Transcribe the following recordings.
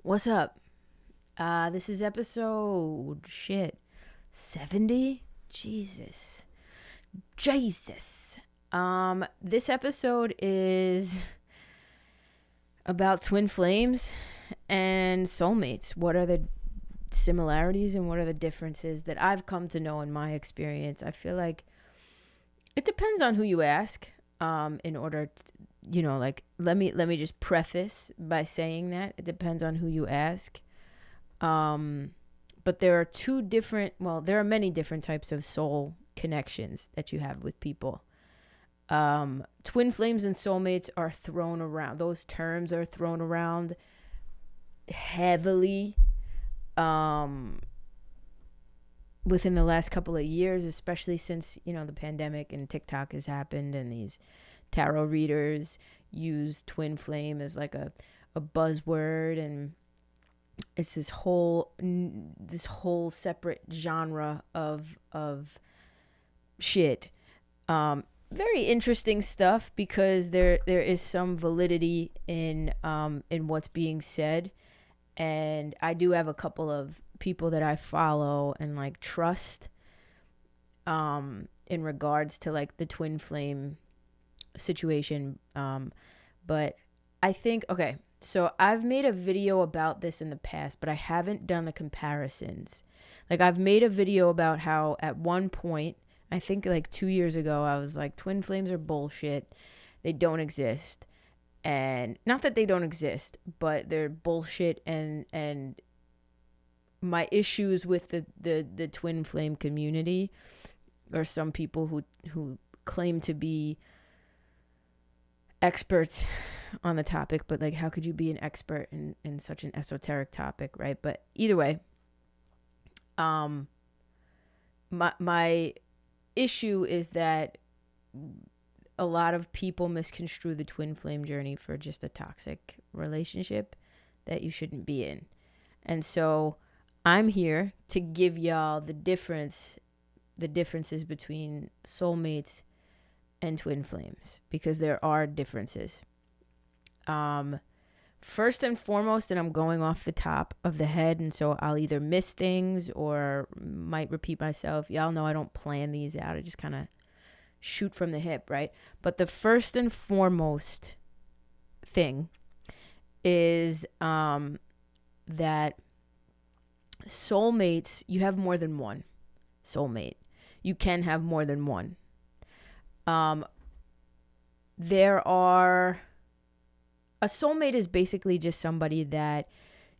What's up? This is episode 70. Jesus. This episode is about twin flames and soulmates. What are the similarities and what are the differences that I've come to know in my experience? I feel like it depends on who you ask. In order to, let me just preface by saying that it depends on who you ask. But there are many different types of soul connections that you have with people. Twin flames and soulmates are thrown around. Those terms are thrown around heavily within the last couple of years, especially since, the pandemic and TikTok has happened and these tarot readers use twin flame as like a buzzword, and it's this whole separate genre of shit. Very interesting stuff because there is some validity in what's being said, and I do have a couple of people that I follow and like trust in regards to like the twin flame situation. But I think, okay, so I've made a video about this in the past, but I haven't done the comparisons. Like I've made a video about how at one point, I think like 2 years ago, I was like, twin flames are bullshit. They don't exist. And not that they don't exist, but they're bullshit. And my issues with the twin flame community, or some people who claim to be experts on the topic, but like, how could you be an expert in such an esoteric topic, right? But either way, my issue is that a lot of people misconstrue the twin flame journey for just a toxic relationship that you shouldn't be in. And so I'm here to give y'all the differences between soulmates and twin flames, because there are differences. First and foremost, and I'm going off the top of the head, and so I'll either miss things or might repeat myself. Y'all know I don't plan these out. I just kind of shoot from the hip, right? But the first and foremost thing is that soulmates, you have more than one soulmate. You can have more than one. A soulmate is basically just somebody that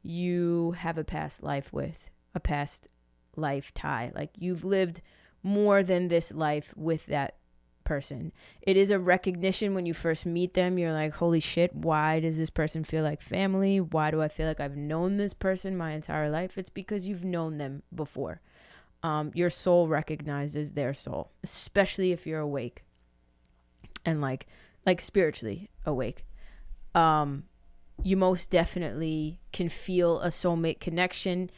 you have a past life with, a past life tie. Like you've lived more than this life with that person. It is a recognition when you first meet them. You're like, holy shit, why does this person feel like family? Why do I feel like I've known this person my entire life? It's because you've known them before. Your soul recognizes their soul, especially if you're awake and like spiritually awake. You most definitely can feel a soulmate connection.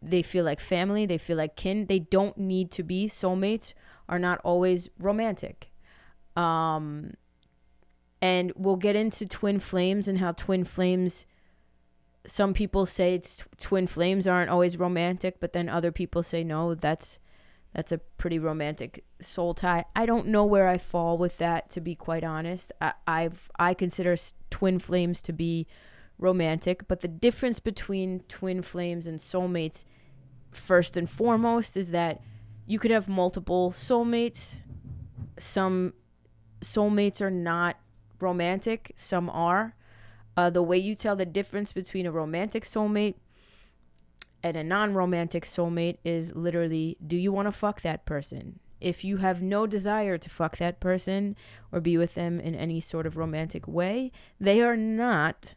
They feel like family. They feel like kin. They don't need to be. Soulmates are not always romantic. And we'll get into twin flames and how twin flames, some people say twin flames aren't always romantic, but then other people say, no, that's a pretty romantic soul tie. I don't know where I fall with that, to be quite honest. I consider twin flames to be romantic, but the difference between twin flames and soulmates, first and foremost, is that you could have multiple soulmates. Some soulmates are not romantic, some are. The way you tell the difference between a romantic soulmate and a non-romantic soulmate is literally, do you want to fuck that person? If you have no desire to fuck that person or be with them in any sort of romantic way, they are not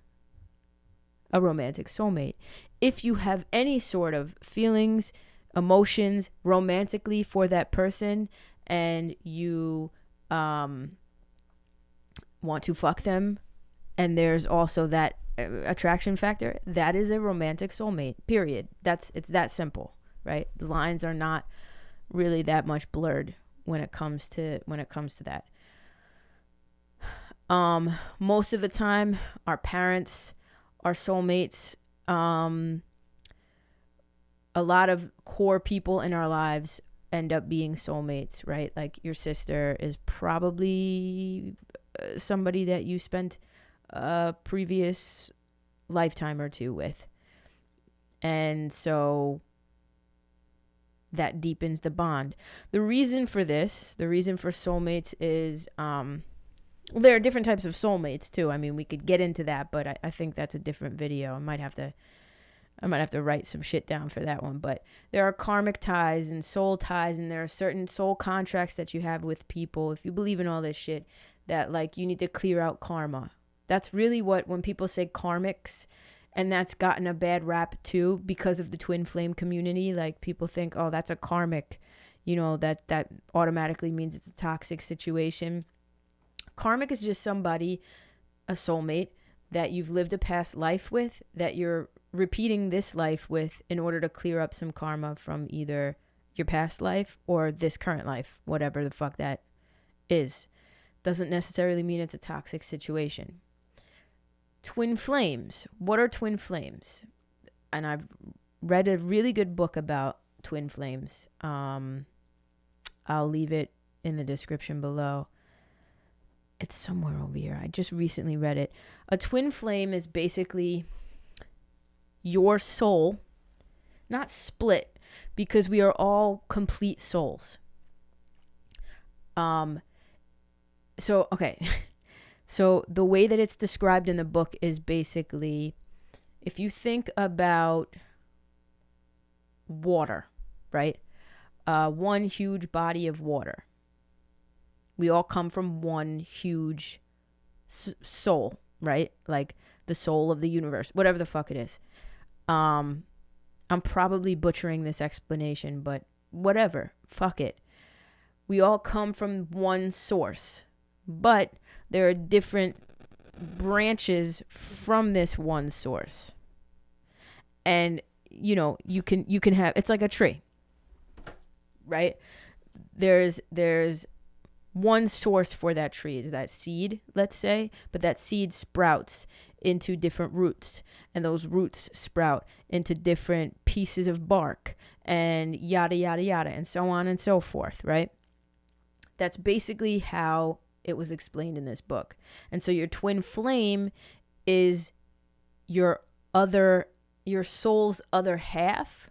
a romantic soulmate. If you have any sort of feelings, emotions romantically for that person, and you want to fuck them, and there's also that attraction factor, that is a romantic soulmate, period. It's that simple, right? The lines are not really that much blurred when it comes to that. Most of the time, our parents, our soulmates, a lot of core people in our lives end up being soulmates, right? Like your sister is probably somebody that you spent a previous lifetime or two with. And so that deepens the bond. The reason for this, the reason for soulmates is, there are different types of soulmates too. I mean, we could get into that, but I think that's a different video. I might have to write some shit down for that one. But there are karmic ties and soul ties, and there are certain soul contracts that you have with people. If you believe in all this shit, that like you need to clear out karma. That's really what, when people say karmics, and that's gotten a bad rap too because of the twin flame community. Like people think, oh, that's a karmic, that automatically means it's a toxic situation. Karmic is just somebody, a soulmate, that you've lived a past life with, that you're repeating this life with in order to clear up some karma from either your past life or this current life, whatever the fuck that is. Doesn't necessarily mean it's a toxic situation. Twin flames. What are twin flames? And I've read a really good book about twin flames. I'll leave it in the description below. It's somewhere over here. I just recently read it. A twin flame is basically your soul, not split, because we are all complete souls. So the way that it's described in the book is basically, if you think about water, right? One huge body of water. We all come from one huge soul, right? Like the soul of the universe, whatever the fuck it is. I'm probably butchering this explanation, but whatever, fuck it. We all come from one source, but there are different branches from this one source. And you can have, it's like a tree, right? There's one source for that tree, is that seed, let's say, but that seed sprouts into different roots, and those roots sprout into different pieces of bark, and yada yada yada, and so on and so forth, right? That's basically how it was explained in this book. And so your twin flame is your soul's other half,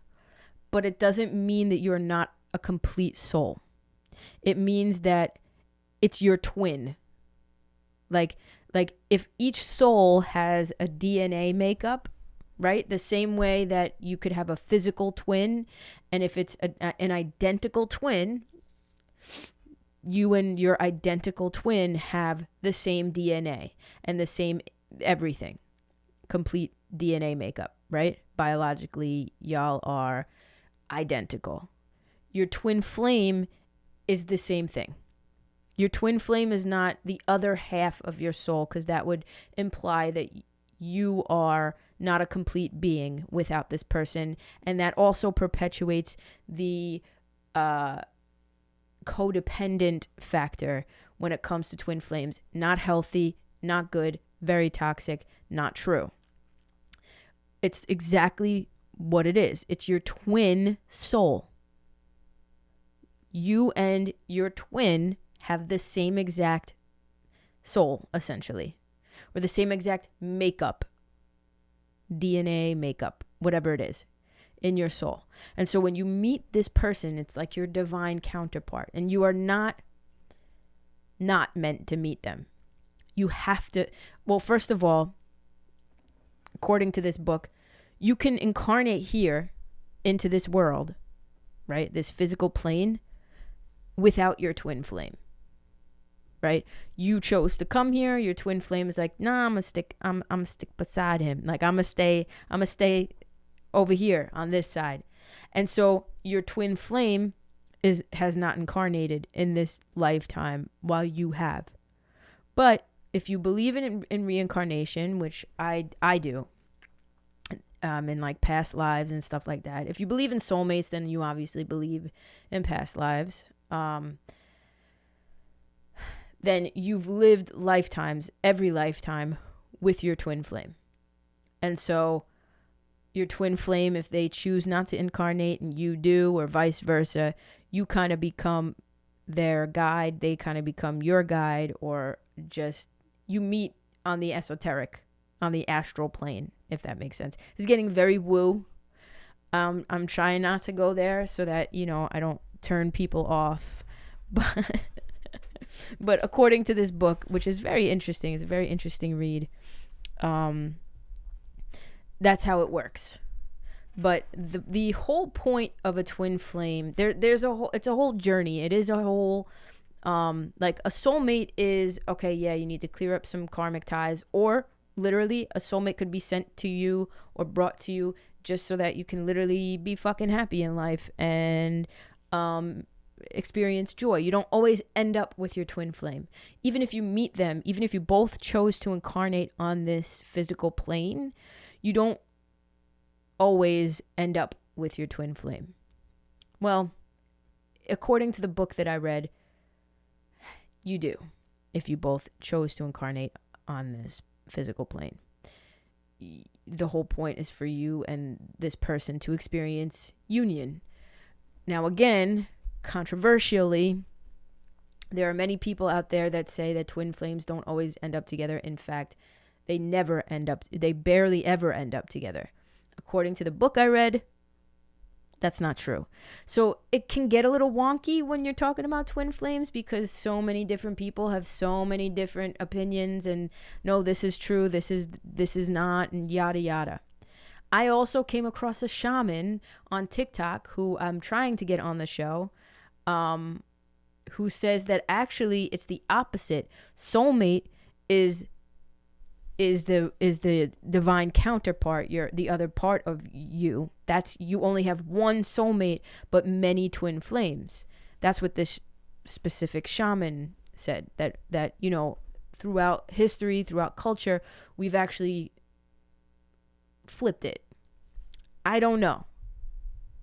but it doesn't mean that you're not a complete soul. It means that it's your twin. Like if each soul has a DNA makeup, right? The same way that you could have a physical twin, and if it's an identical twin, you and your identical twin have the same DNA and the same everything. Complete DNA makeup, right? Biologically, y'all are identical. Your twin flame is the same thing. Your twin flame is not the other half of your soul, because that would imply that you are not a complete being without this person. And that also perpetuates the codependent factor when it comes to twin flames. Not healthy, not good, very toxic, not true. It's exactly what it is. It's your twin soul. You and your twin have the same exact soul, essentially, or the same exact makeup, DNA makeup, whatever it is, in your soul. And so when you meet this person, it's like your divine counterpart, and you are not meant to meet them. You have to, well, first of all, according to this book, you can incarnate here into this world, right? This physical plane, without your twin flame, right? You chose to come here. Your twin flame is like, nah, I'm gonna stick beside him. Like I'm gonna stay over here on this side. And so your twin flame has not incarnated in this lifetime while you have. But if you believe in reincarnation, which I do, in like past lives and stuff like that. If you believe in soulmates, then you obviously believe in past lives. Then you've lived lifetimes, every lifetime, with your twin flame. And so your twin flame, if they choose not to incarnate and you do, or vice versa, you kind of become their guide, they kind of become your guide, or just you meet on the esoteric, on the astral plane, if that makes sense. It's getting very woo. I'm trying not to go there so that, I don't turn people off. But according to this book, which is very interesting, it's a very interesting read, that's how it works. But the whole point of a twin flame, it's a whole journey. It is a whole, like a soulmate is, okay, yeah, you need to clear up some karmic ties, or literally a soulmate could be sent to you or brought to you just so that you can literally be fucking happy in life and experience joy. You don't always end up with your twin flame. Even if you meet them, even if you both chose to incarnate on this physical plane, you don't always end up with your twin flame. Well, according to the book that I read, you do, if you both chose to incarnate on this physical plane. The whole point is for you and this person to experience union. Now, again, controversially, there are many people out there that say that twin flames don't always end up together. In fact, they barely ever end up together. According to the book I read, that's not true. So it can get a little wonky when you're talking about twin flames, because so many different people have so many different opinions, and no, this is true, this is not, and yada yada. I also came across a shaman on TikTok who I'm trying to get on the show, who says that actually it's the opposite. Soulmate is the divine counterpart, the other part of you. That's, you only have one soulmate but many twin flames. That's what this specific shaman said, that throughout history, throughout culture, we've actually flipped it. I don't know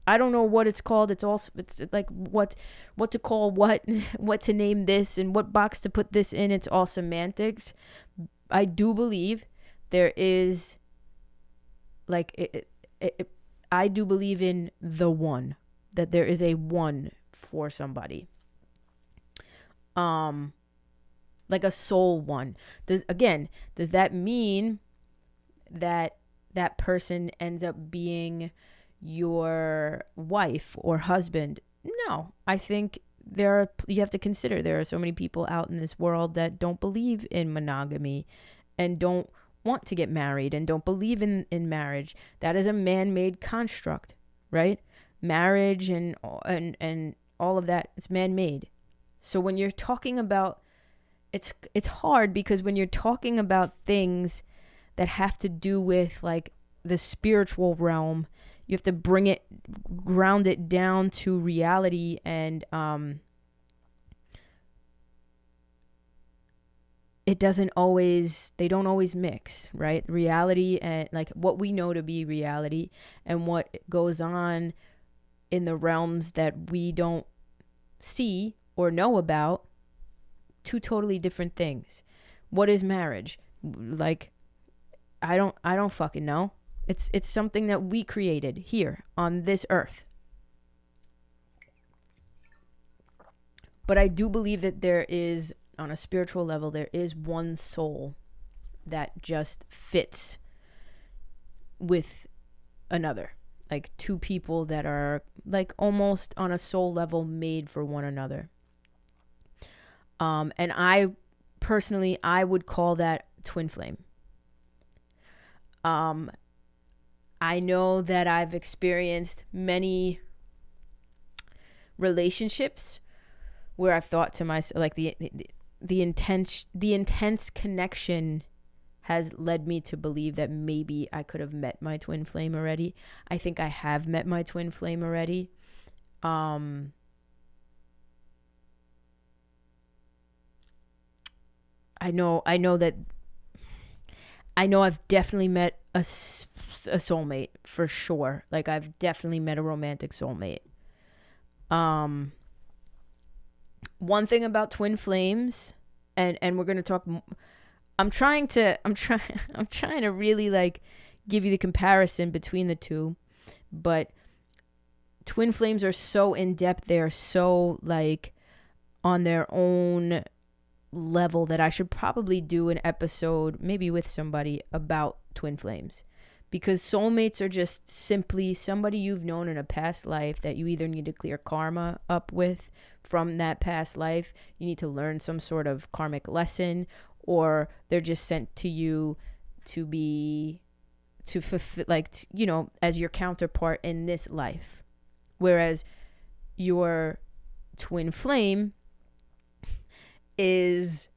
what it's called. It's like what to call what to name this and what box to put this in. It's all semantics. I do believe there is, like, I do believe in the one, that there is a one for somebody. Like a soul one. Does that mean that person ends up being your wife or husband? No, I think you have to consider there are so many people out in this world that don't believe in monogamy and don't want to get married and don't believe in marriage. That is a man-made construct, right? Marriage and all of that, it's man-made. So when you're talking about, it's hard, because when you're talking about things that have to do with like the spiritual realm, you have to ground it down to reality, and they don't always mix, right? Reality and like what we know to be reality and what goes on in the realms that we don't see or know about, two totally different things. What is marriage? Like, I don't fucking know. It's something that we created here on this earth. But I do believe that there is, on a spiritual level, there is one soul that just fits with another. Like two people that are like almost on a soul level made for one another. And I personally would call that twin flame. I know that I've experienced many relationships where I've thought to myself, like the intense connection has led me to believe that maybe I could have met my twin flame already. I think I have met my twin flame already. I know I've definitely met a soulmate for sure. Like, I've definitely met a romantic soulmate. One thing about twin flames, and we're going to talk, I'm trying to really like give you the comparison between the two, but twin flames are so in depth. They're so like on their own level that I should probably do an episode, maybe with somebody, about twin flames. Because soulmates are just simply somebody you've known in a past life that you either need to clear karma up with from that past life, you need to learn some sort of karmic lesson, or they're just sent to you to be, to fulfill, like, you know, as your counterpart in this life. Whereas your twin flame is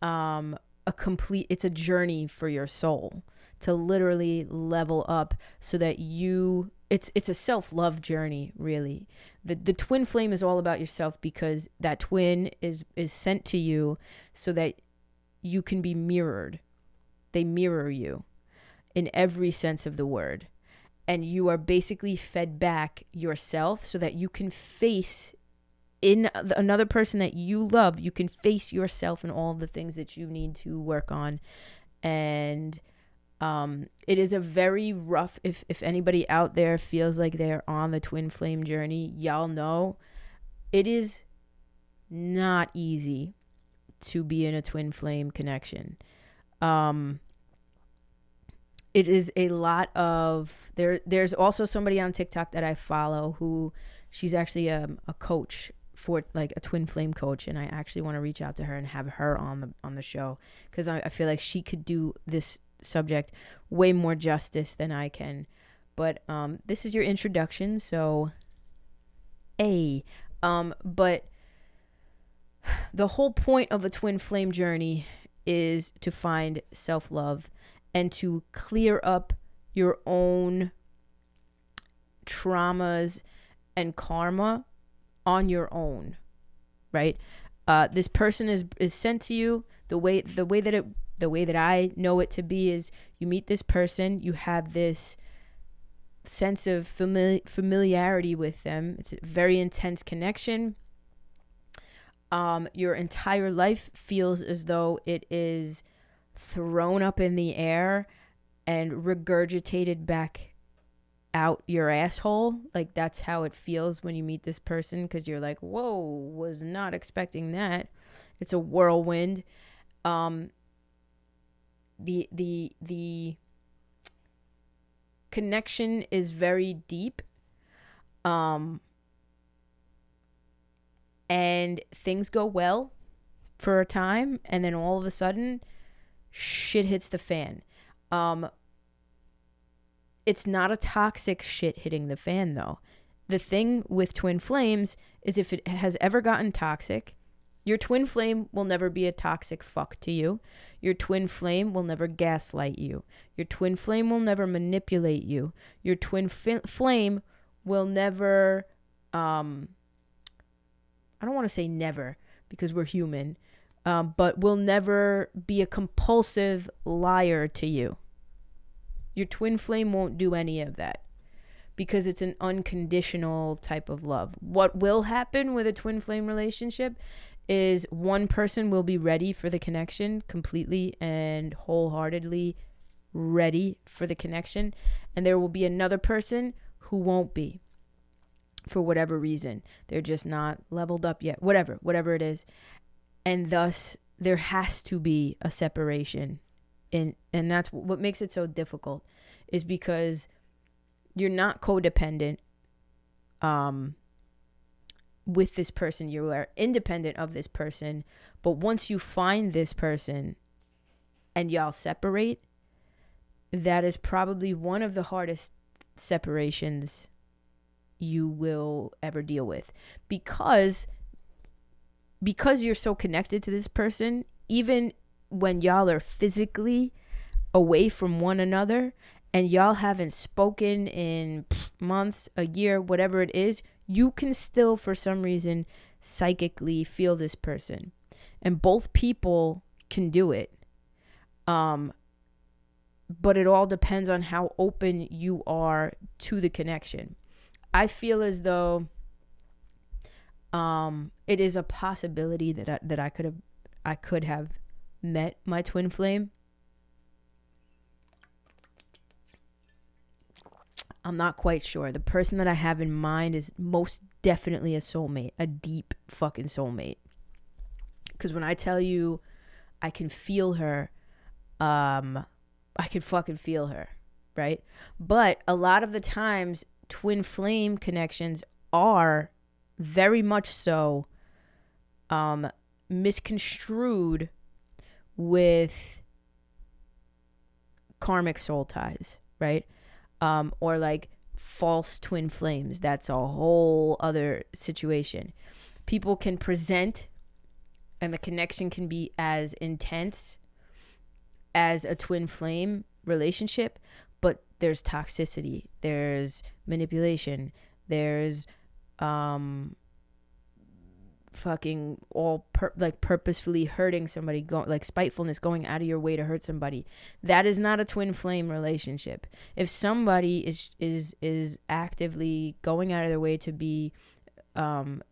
it's a journey for your soul to literally level up so that it's a self-love journey, really. The twin flame is all about yourself, because that twin is sent to you so that you can be mirrored. They mirror you in every sense of the word. And you are basically fed back yourself so that you can face in another person that you love, you can face yourself and all the things that you need to work on. And it is a very rough, if anybody out there feels like they're on the twin flame journey, y'all know it is not easy to be in a twin flame connection. It is a lot of, there's also somebody on TikTok that I follow who, she's actually a coach, for like a twin flame coach, and I actually want to reach out to her and have her on the show, because I feel like she could do this subject way more justice than I can. But this is your introduction, so but the whole point of a twin flame journey is to find self-love and to clear up your own traumas and karma on your own, right? This person is sent to you. The way that I know it to be is, you meet this person, you have this sense of familiarity with them. It's a very intense connection. Your entire life feels as though it is thrown up in the air and regurgitated back out your asshole. Like, that's how it feels when you meet this person, because you're like, whoa, was not expecting that. It's a whirlwind. The connection is very deep, and things go well for a time, and then all of a sudden shit hits the fan. It's not a toxic shit hitting the fan, though. The thing with twin flames is, if it has ever gotten toxic, your twin flame will never be a toxic fuck to you. Your twin flame will never gaslight you. Your twin flame will never manipulate you. Your twin flame will never, I don't want to say never, because we're human, but will never be a compulsive liar to you. Your twin flame won't do any of that, because it's an unconditional type of love. What will happen with a twin flame relationship is one person will be ready for the connection, completely and wholeheartedly ready for the connection, and there will be another person who won't be, for whatever reason. They're just not leveled up yet, whatever it is. And thus there has to be a separation. And that's what makes it so difficult, is because you're not codependent with this person. You are independent of this person. But once you find this person and y'all separate, that is probably one of the hardest separations you will ever deal with. Because you're so connected to this person, even when y'all are physically away from one another and y'all haven't spoken in months, a year, whatever it is, you can still, for some reason, psychically feel this person. And both people can do it. But it all depends on how open you are to the connection. I feel as though it is a possibility that I could have met my twin flame. I'm not quite sure. The person that I have in mind is most definitely a soulmate, a deep fucking soulmate. Because when I tell you I can feel her, I can fucking feel her, right? But a lot of the times, twin flame connections are very much so misconstrued with karmic soul ties, right? Or like false twin flames. That's a whole other situation. People can present and the connection can be as intense as a twin flame relationship, but there's toxicity, there's manipulation, there's fucking all purposefully hurting somebody, like spitefulness, going out of your way to hurt somebody. That is not a twin flame relationship. If somebody is actively going out of their way to be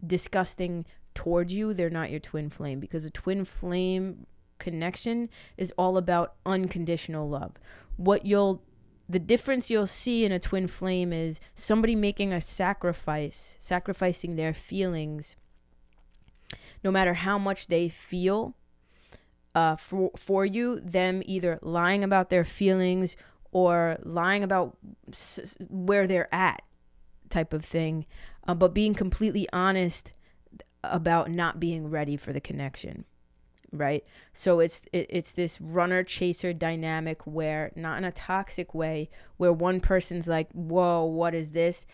disgusting towards you, they're not your twin flame, because a twin flame connection is all about unconditional love. The difference you'll see in a twin flame is somebody making a sacrificing their feelings, no matter how much they feel for you, them either lying about their feelings or lying about where they're at type of thing, but being completely honest about not being ready for the connection, right? So it's this runner chaser dynamic, where not in a toxic way, where one person's like, whoa, what is this?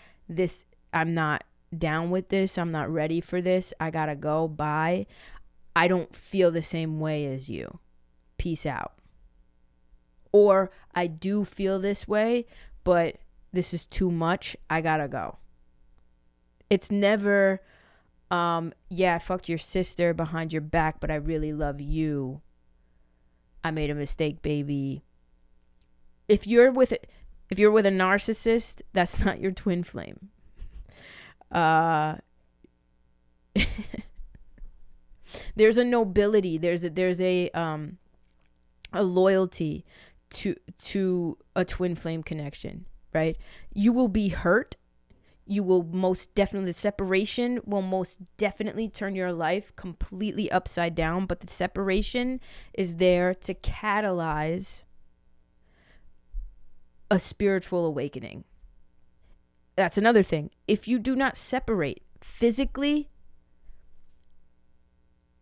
I'm not down with this. I'm not ready for this. I gotta go. Bye. I don't feel the same way as you. Peace out. Or I do feel this way, but this is too much. I gotta go. It's never, yeah, I fucked your sister behind your back, but I really love you. I made a mistake, baby. If you're with a narcissist, that's not your twin flame. There's a nobility, there's a loyalty to a twin flame connection, right? You will be hurt. You will most definitely, the separation will most definitely turn your life completely upside down, but the separation is there to catalyze a spiritual awakening. That's another thing. If you do not separate physically,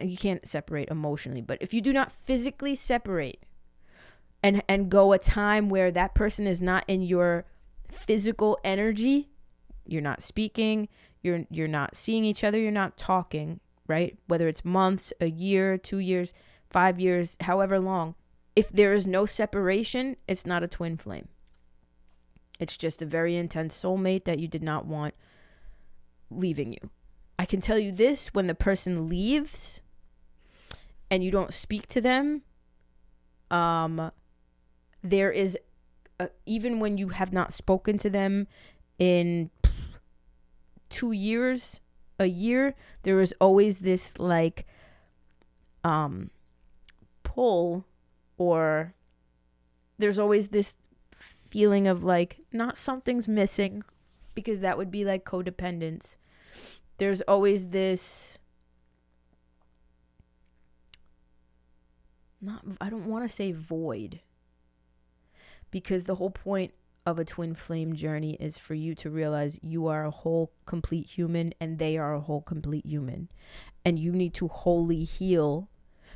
you can't separate emotionally, but if you do not physically separate and go a time where that person is not in your physical energy, you're not speaking, you're not seeing each other, you're not talking, right? Whether it's months, a year, 2 years, 5 years, however long. If there is no separation, it's not a twin flame. It's just a very intense soulmate that you did not want leaving you. I can tell you this, when the person leaves and you don't speak to them, there is, even when you have not spoken to them in 2 years, a year, there is always this like pull, or there's always this feeling of like, not something's missing, because that would be like codependence. There's always this, I don't want to say void, because the whole point of a twin flame journey is for you to realize you are a whole complete human and they are a whole complete human, and you need to wholly heal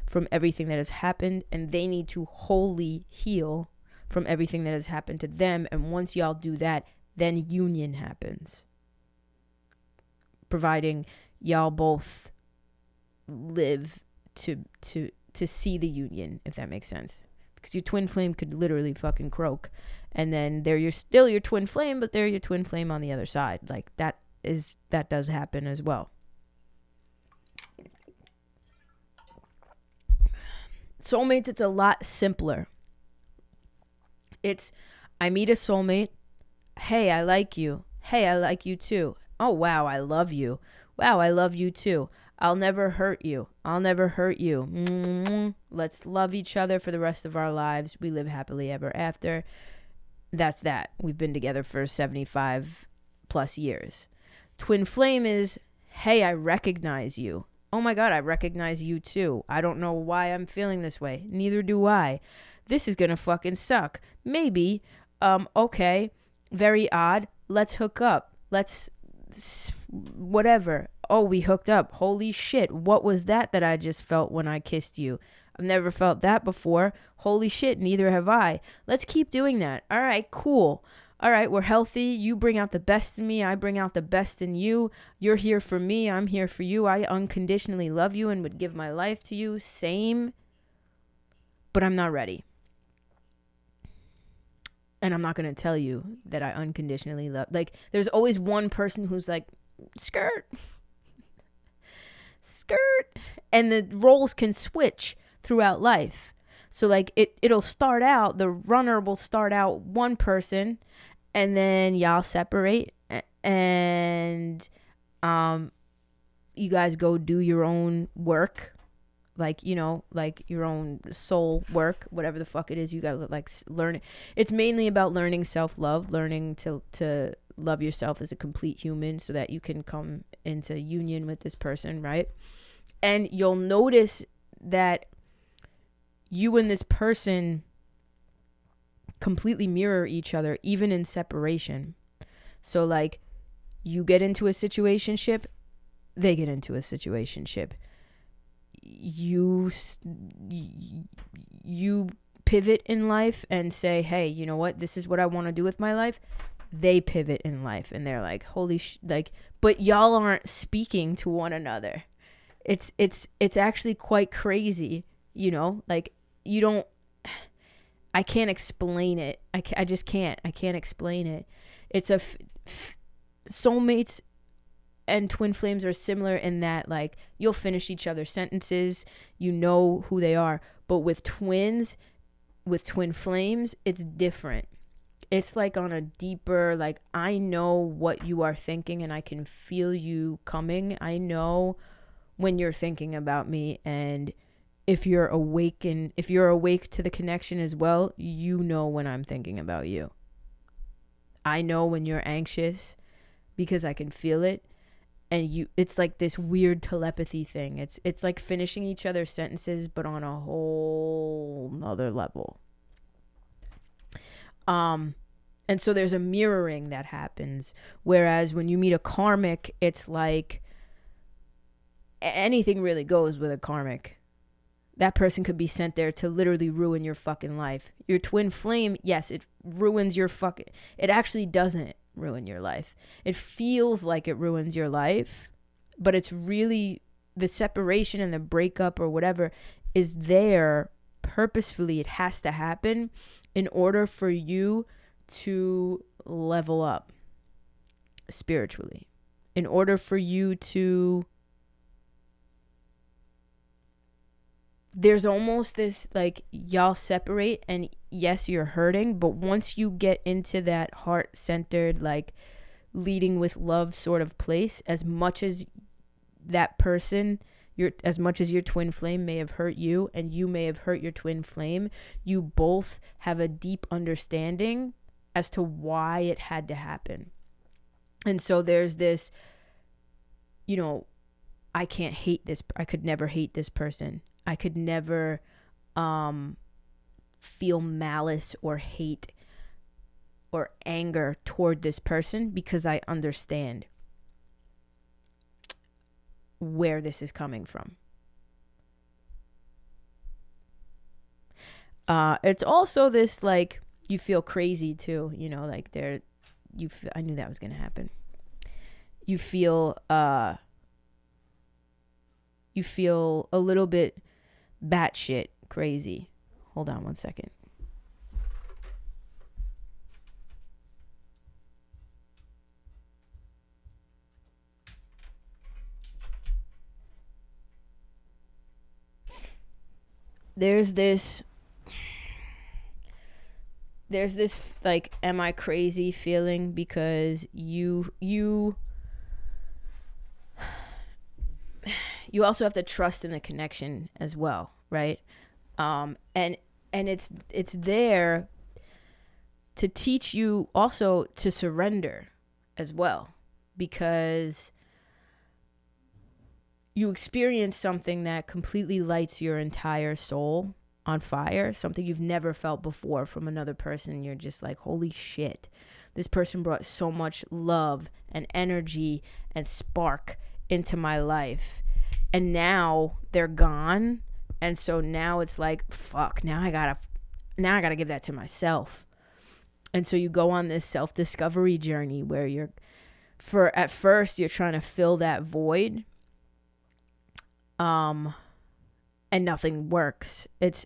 from everything that has happened, and they need to wholly heal from everything that has happened to them. And once y'all do that, then union happens, providing y'all both live to see the union, if that makes sense. Because your twin flame could literally fucking croak, and then they're still your twin flame, but they're your twin flame on the other side. Like that does happen as well. Soulmates, it's a lot simpler. It's, I meet a soulmate. Hey, I like you. Hey, I like you too. Oh, wow, I love you. Wow, I love you too. I'll never hurt you. I'll never hurt you. Let's love each other for the rest of our lives. We live happily ever after. that's that. We've been together for 75 plus years. Twin flame is, hey, I recognize you. Oh my God, I recognize you too. I don't know why I'm feeling this way. Neither do I. This is gonna fucking suck. Maybe. Okay. Very odd. Let's hook up. Let's whatever. Oh, we hooked up. Holy shit. What was that I just felt when I kissed you? I've never felt that before. Holy shit, neither have I. Let's keep doing that. All right, cool. All right, we're healthy. You bring out the best in me. I bring out the best in you. You're here for me. I'm here for you. I unconditionally love you and would give my life to you. Same. But I'm not ready. And I'm not going to tell you that I unconditionally love. Like, there's always one person who's like, skirt. Skirt. And the roles can switch throughout life. So like it'll start out, the runner will start out one person, and then y'all separate, and you guys go do your own work, like, you know, like your own soul work, whatever the fuck it is. You gotta like learn. It's mainly about learning self-love, learning to love yourself as a complete human so that you can come into union with this person, right? And you'll notice that you and this person completely mirror each other, even in separation. So like, you get into a situationship, they get into a situationship. You pivot in life and say, hey, you know what? This is what I want to do with my life. They pivot in life and they're like, holy like, but y'all aren't speaking to one another. It's actually quite crazy, you know, like, you don't, I can't explain it. I just can't. I can't explain it. It's soulmates and twin flames are similar in that, like, you'll finish each other's sentences. You know who they are. But with twins, with twin flames, it's different. It's like on a deeper, like, I know what you are thinking and I can feel you coming. I know when you're thinking about me, and if you're awake to the connection as well, you know when I'm thinking about you. I know when you're anxious because I can feel it. And it's like this weird telepathy thing. It's like finishing each other's sentences, but on a whole nother level. And so there's a mirroring that happens. Whereas when you meet a karmic, it's like anything really goes with a karmic. That person could be sent there to literally ruin your fucking life. Your twin flame, yes, it ruins your it actually doesn't ruin your life. It feels like it ruins your life, but it's really the separation and the breakup or whatever is there purposefully. It has to happen in order for you to level up spiritually, in order for you to, there's almost this, like, y'all separate and yes, you're hurting, but once you get into that heart-centered, like, leading with love sort of place, as much as that person, as much as your twin flame may have hurt you and you may have hurt your twin flame, you both have a deep understanding as to why it had to happen. And so there's this, you know, I could never hate this person. I could never feel malice or hate or anger toward this person because I understand where this is coming from. It's also this, like, you feel crazy too, you know, like I knew that was going to happen. You feel a little bit batshit crazy. Hold on one second. There's this like, am I crazy feeling because you also have to trust in the connection as well, right? And it's there to teach you also to surrender as well, because you experience something that completely lights your entire soul on fire, something you've never felt before from another person. You're just like, holy shit, this person brought so much love and energy and spark into my life, and now they're gone. And so now it's like, fuck, now I gotta give that to myself. And so you go on this self-discovery journey where at first you're trying to fill that void, and nothing works. It's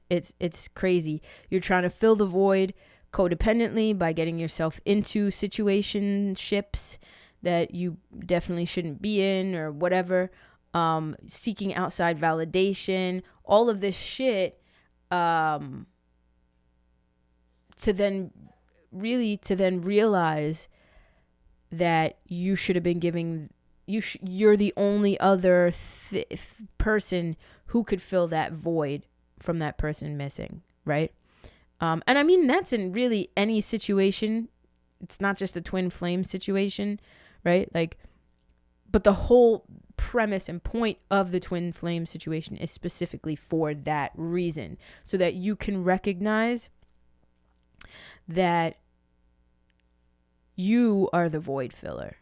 crazy. You're trying to fill the void codependently by getting yourself into situationships that you definitely shouldn't be in, or whatever, seeking outside validation, all of this shit, to then realize that you should have been giving, you're the only other person who could fill that void from that person missing, right? And I mean, that's in really any situation. It's not just a twin flame situation, right? Like, but the whole premise and point of the twin flame situation is specifically for that reason, so that you can recognize that you are the void filler.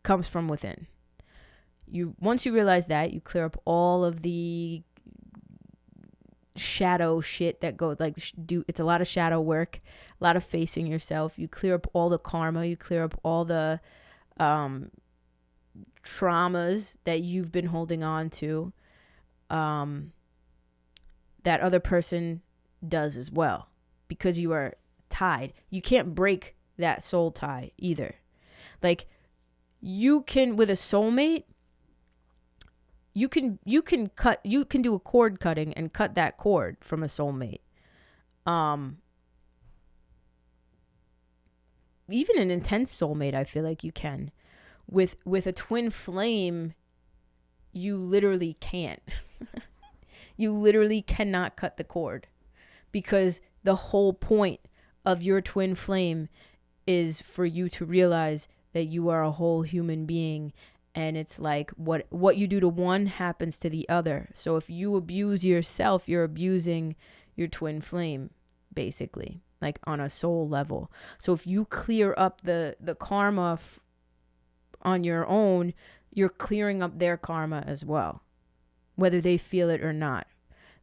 Comes from within. Once you realize that, you clear up all of the shadow shit that goes, like, it's a lot of shadow work, a lot of facing yourself. You clear up all the karma, you clear up all the traumas that you've been holding on to, that other person does as well, because you are tied. You can't break that soul tie either. Like, you can, with a soulmate, you can do a cord cutting and cut that cord from a soulmate. Even an intense soulmate, I feel like you can. With a twin flame, you literally can't. You literally cannot cut the cord, because the whole point of your twin flame is for you to realize that you are a whole human being, and it's like what you do to one happens to the other. So if you abuse yourself, you're abusing your twin flame, basically, like on a soul level. So if you clear up the karma on your own, you're clearing up their karma as well, whether they feel it or not.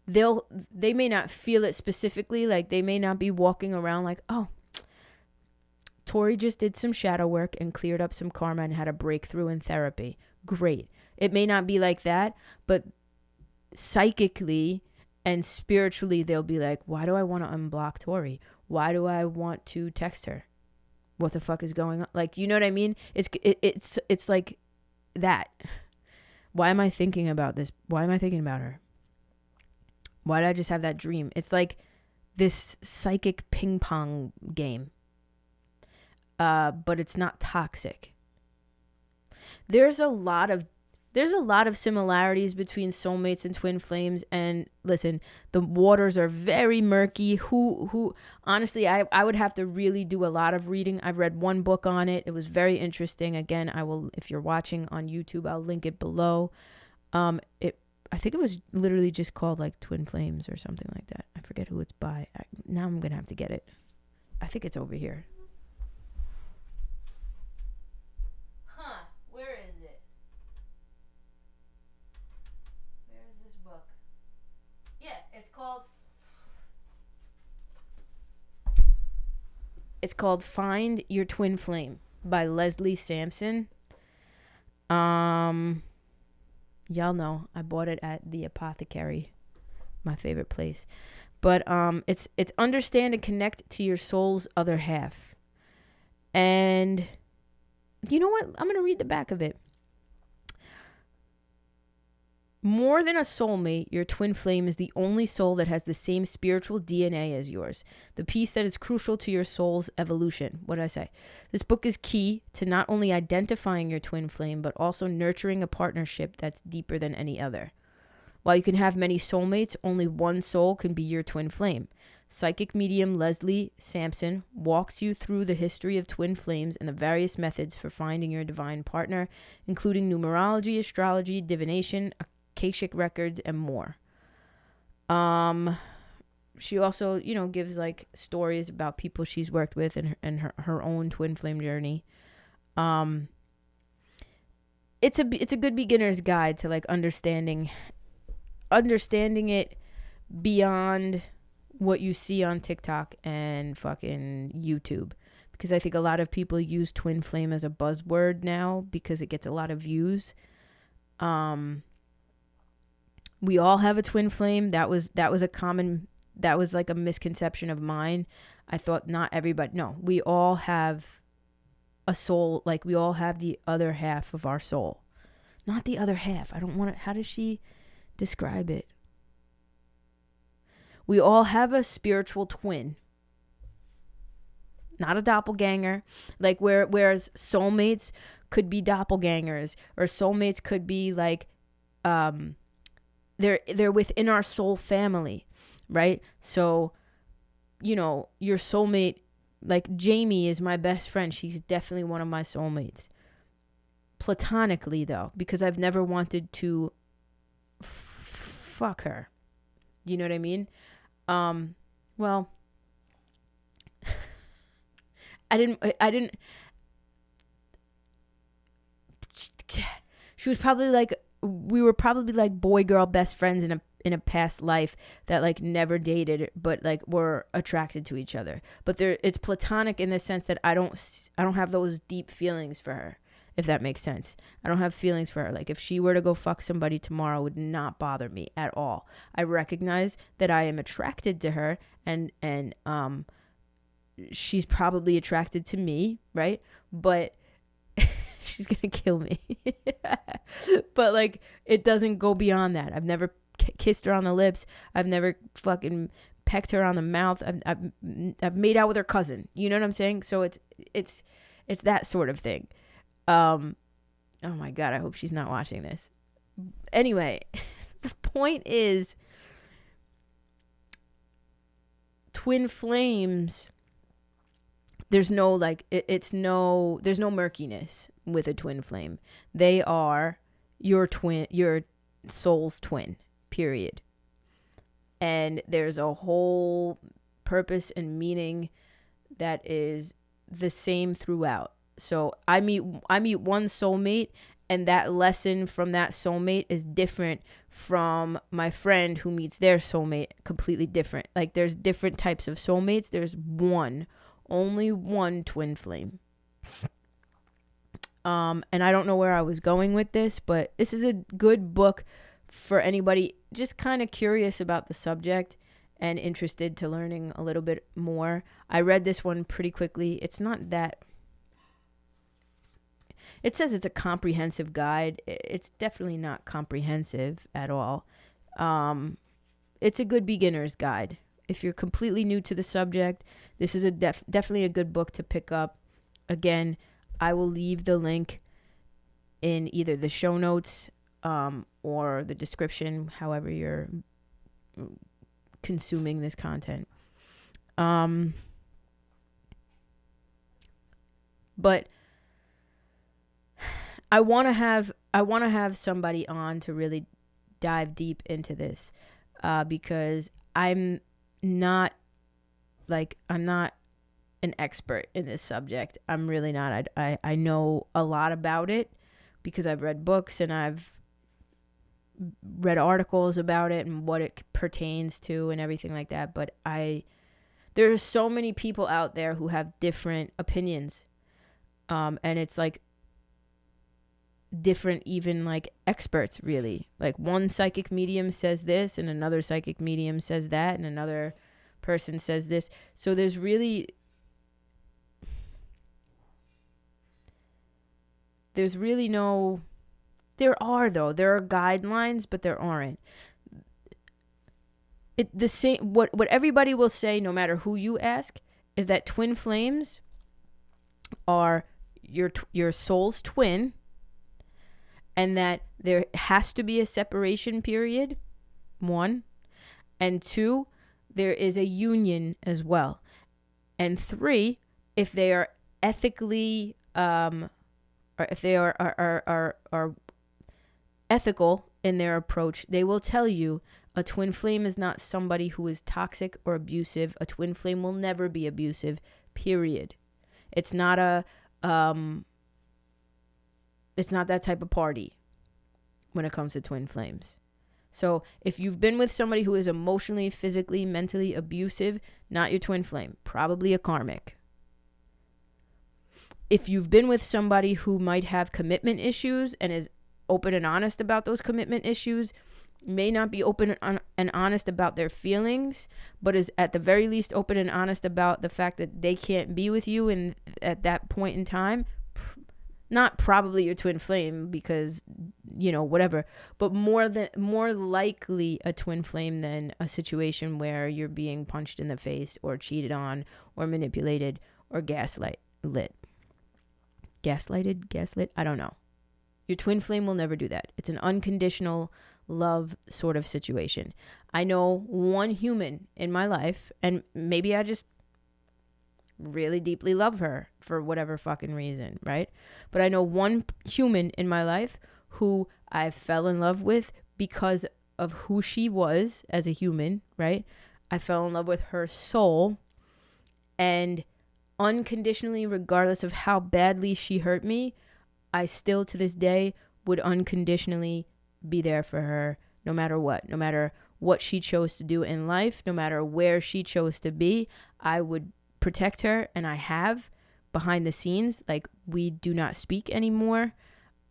They may not feel it specifically, like they may not be walking around like, oh, Tori just did some shadow work and cleared up some karma and had a breakthrough in therapy. Great. It may not be like that, but psychically and spiritually, they'll be like, why do I want to unblock Tori? Why do I want to text her? What the fuck is going on? Like, you know what I mean? It's like that. Why am I thinking about this? Why am I thinking about her? Why did I just have that dream? It's like this psychic ping pong game. But it's not toxic. There's a lot of similarities between soulmates and twin flames. And listen, the waters are very murky. Who honestly, I would have to really do a lot of reading. I've read one book on it. It was very interesting. Again, I will, if you're watching on YouTube, I'll link it below. I think it was literally just called like Twin Flames or something like that. I forget who it's by. Now I'm going to have to get it. I think it's over here. Where is it? Where is this book? Yeah, it's called Find Your Twin Flame by Leslie Sampson. Y'all know I bought it at the Apothecary, my favorite place. But it's understand and connect to your soul's other half. And you know what? I'm going to read the back of it. More than a soulmate, your twin flame is the only soul that has the same spiritual DNA as yours, the piece that is crucial to your soul's evolution. What did I say? This book is key to not only identifying your twin flame, but also nurturing a partnership that's deeper than any other. While you can have many soulmates, only one soul can be your twin flame. Psychic medium Leslie Sampson walks you through the history of twin flames and the various methods for finding your divine partner, including numerology, astrology, divination, Akashic records, and more. She also, gives like stories about people she's worked with and her own twin flame journey. It's a good beginner's guide to like understanding it beyond what you see on TikTok and fucking YouTube, because I think a lot of people use twin flame as a buzzword now because it gets a lot of views. We all have a twin flame. That was like a misconception of mine. I thought not everybody. No, we all have a soul. Like we all have the other half of our soul. Not the other half. I don't want to. How does she describe it? We all have a spiritual twin. Not a doppelganger. Like whereas soulmates could be doppelgangers, or soulmates could be like they're within our soul family, right? So, your soulmate, like Jamie is my best friend. She's definitely one of my soulmates. Platonically, though, because I've never wanted to fuck her. You know what I mean? Well, I didn't. She was probably like, we were probably like boy girl best friends in a past life that like never dated, but like were attracted to each other. But it's platonic in the sense that I don't have those deep feelings for her, if that makes sense. I don't have feelings for her. Like if she were to go fuck somebody tomorrow, it would not bother me at all. I recognize that I am attracted to her and she's probably attracted to me, right? But she's gonna kill me. But like it doesn't go beyond that. I've never kissed her on the lips. I've never fucking pecked her on the mouth. I've made out with her cousin. You know what I'm saying? So it's that sort of thing. Oh my God, I hope she's not watching this. Anyway, the point is, twin flames, there's no like there's no murkiness with a twin flame. They are your soul's twin, period. And there's a whole purpose and meaning that is the same throughout. So I meet one soulmate, and that lesson from that soulmate is different from my friend who meets their soulmate, completely different. Like there's different types of soulmates. There's only one twin flame. And I don't know where I was going with this, but this is a good book for anybody just kind of curious about the subject and interested to learning a little bit more. I read this one pretty quickly. It's not that... It says it's a comprehensive guide. It's definitely not comprehensive at all. It's a good beginner's guide. If you're completely new to the subject, this is definitely a good book to pick up. Again, I will leave the link in either the show notes or the description, however you're consuming this content. But I want to have somebody on to really dive deep into this because I'm not an expert in this subject. I'm really not. I know a lot about it because I've read books and I've read articles about it and what it pertains to and everything like that. But there's so many people out there who have different opinions. And it's like different, even like experts, really. Like one psychic medium says this and another psychic medium says that and another person says this. So there are guidelines, but there aren't. What everybody will say, no matter who you ask, is that twin flames are your soul's twin, and that there has to be a separation period, 1, and 2, there is a union as well. And 3, if they are ethically, or if they are ethical in their approach, they will tell you a twin flame is not somebody who is toxic or abusive. A twin flame will never be abusive, period. It's not it's not that type of party when it comes to twin flames. So if you've been with somebody who is emotionally, physically, mentally abusive, not your twin flame, probably a karmic. If you've been with somebody who might have commitment issues and is open and honest about those commitment issues, may not be open and honest about their feelings, but is at the very least open and honest about the fact that they can't be with you and at that point in time, not probably your twin flame because, whatever, but more likely a twin flame than a situation where you're being punched in the face or cheated on or manipulated or gaslit. Gaslit? I don't know. Your twin flame will never do that. It's an unconditional love sort of situation. I know one human in my life, and maybe I just really deeply love her for whatever fucking reason, right? But I know one human in my life who I fell in love with because of who she was as a human, right? I fell in love with her soul, and unconditionally, regardless of how badly she hurt me, I still to this day would unconditionally be there for her no matter what she chose to do in life, no matter where she chose to be. I would protect her, and I have behind the scenes. Like, we do not speak anymore,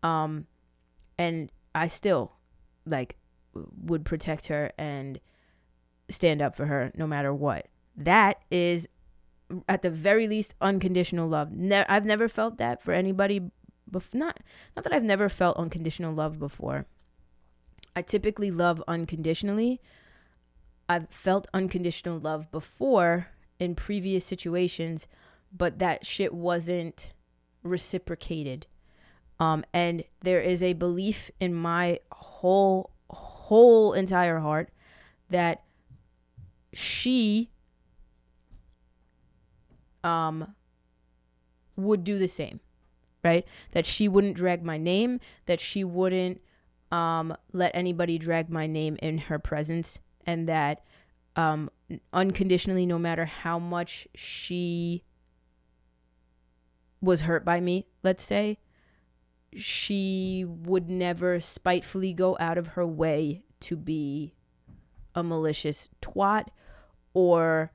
and I still would protect her and stand up for her no matter what. That is at the very least unconditional love. I've never felt that for anybody not that I've never felt unconditional love before. I typically love unconditionally. I've felt unconditional love before in previous situations, but that shit wasn't reciprocated. And there is a belief in my whole entire heart that she would do the same, right? That she wouldn't drag my name, that she wouldn't let anybody drag my name in her presence, and that unconditionally, no matter how much she was hurt by me, let's say, she would never spitefully go out of her way to be a malicious twat, or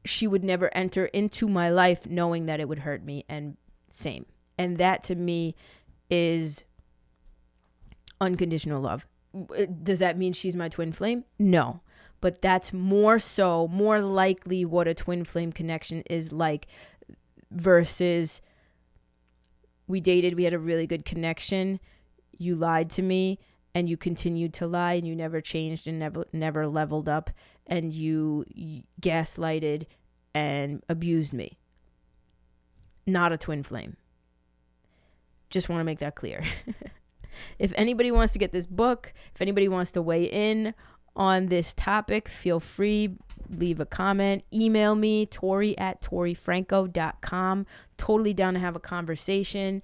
she would never enter into my life knowing that it would hurt me, and same. And that to me is unconditional love. Does that mean she's my twin flame? No. But that's more likely what a twin flame connection is like, versus we dated, we had a really good connection, you lied to me, and you continued to lie, and you never changed and never leveled up, and you gaslighted and abused me. Not a twin flame. Just want to make that clear. If anybody wants to get this book, if anybody wants to weigh in on this topic, feel free, leave a comment, email me, Tori@ToriFranco.com. Totally down to have a conversation.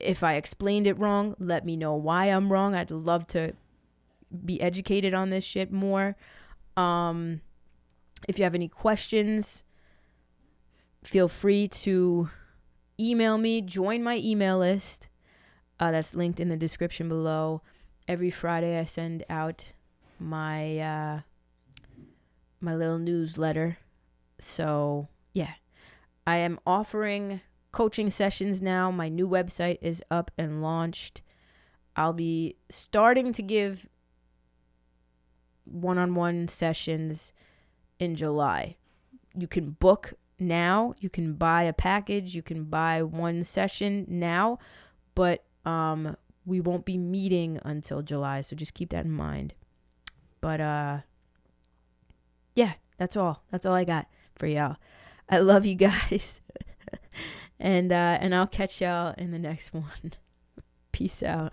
If I explained it wrong, let me know why I'm wrong. I'd love to be educated on this shit more. If you have any questions, feel free to email me, join my email list. That's linked in the description below. Every Friday I send out my my little newsletter. So yeah, I am offering coaching sessions now. My new website is up and launched. I'll be starting to give one-on-one sessions in July. You can book now. You can buy a package. You can buy one session now, but we won't be meeting until July, so just keep that in mind. But yeah, that's all I got for y'all. I love you guys. and I'll catch y'all in the next one. Peace out.